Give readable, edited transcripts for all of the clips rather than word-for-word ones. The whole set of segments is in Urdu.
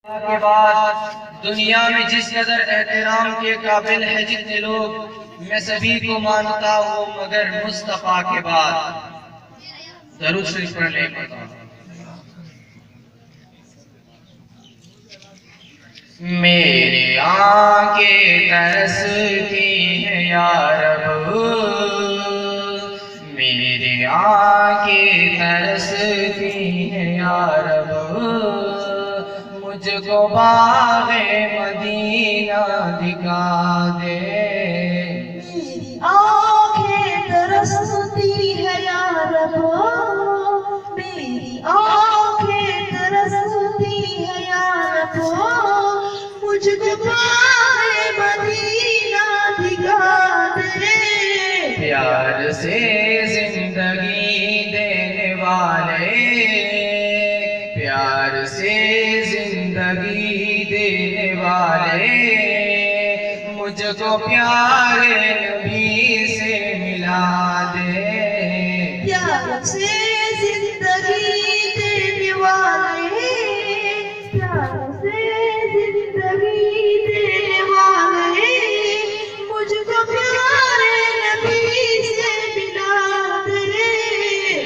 کے بعد دنیا میں جس قدر احترام کے قابل ہے جتنے لوگ، میں سبھی کو مانتا ہوں مگر مصطفیٰ کے بعد۔ درود شریف پڑھ لیں۔ میری آنکھیں ترستی ہیں یا رب، میری آنکھیں ترستی ہیں یا رب، مجھ کو باغ مدینہ دکھا دے۔ میری آنکھیں ترستی ہیں یا رب، میری آنکھیں ترستی ہیں یا رب، مجھ کو باغ مدینہ دکھا دے۔ پیار سے زندگی دینے والے، پیار سے زندگی دینے والے، مجھ کو پیارے نبی سے ملا دے۔ پیار سے زندگی دینے والے، پیار سے زندگی دینے والے، مجھ کو پیارے نبی سے ملا دے۔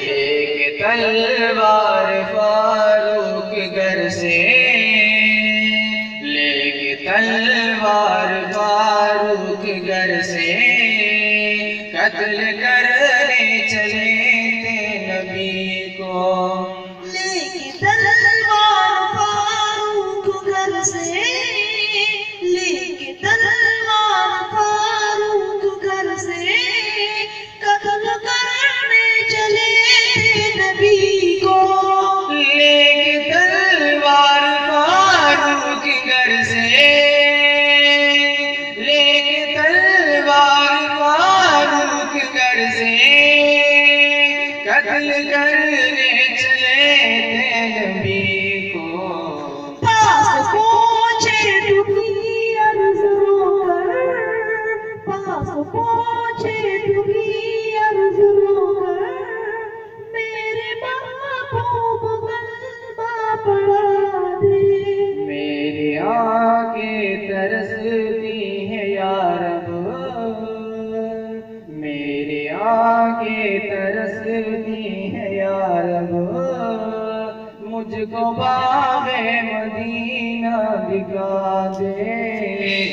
لے کے تلوار فاروق گھر سے، لے کے تلوار فاروق گھر سے، قتل کرنے چلے تھے نبی کو۔ لے کے تلوار فاروق گھر سے، لے کے تلوار فاروق گھر سے، قتل کرنے چلے تھے نبی کو۔ لے کے تلوار فاروق گھر سے، لے کے تلوار فاروق گھر سے، قتل کرنے چلے تھے نبی کو۔ پاس پہنچے ڈوبی عرض رو کر، پاس پہنچے ڈوبی عرض رو کر، میرے محبوب کلمہ پڑھا دے۔ میری آنکھیں ترستی ہیں یا رب، میری آنکھیں ترستی ہیں یا رب، مجھ کو باغ مدینہ دکھا دے۔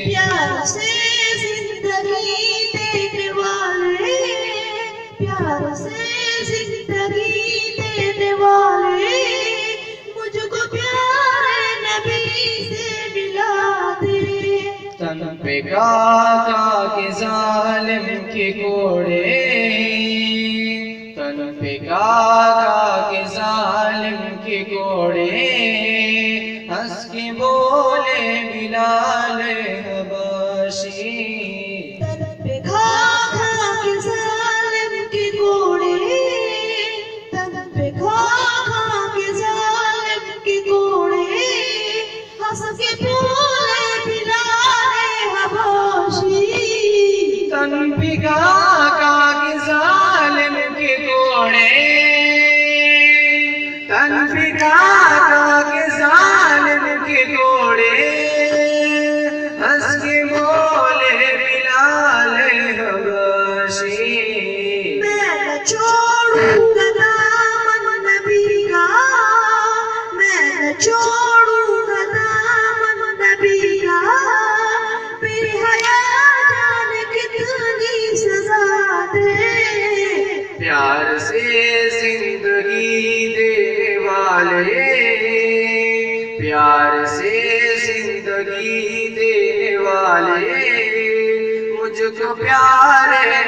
پیار سے زندگی دینے والے، پیار سے زندگی دینے والے، مجھ کو پیارے نبی سے ملا دے۔ تن پہ کاکا کے ظالم کے کوڑے، تن پہ کاکا کے ظالم کے کوڑے، ہنس کے بولے بلال حبشی۔ تن پہ کھا کھا کے ظالم کے کوڑے، تن پہ کھا کھا کے ظالم کے کوڑے، ہنس کے بولے بلال حبشی۔ تن پہ کاکا کے ظالم کے کوڑے، تن پہ کاکا کے ظالم کے کوڑے، ہنس کے بولے بلال حبشی۔ میں نہ چھوڑوں گا دامن نبی کا، میں نہ چھوڑوں گا دامن نبی کا، میری حیا جانے کتنی سزا دے۔ پیار سے زندگی دینے والے، پیار سے زندگی دینے والے، مجھ کو پیارے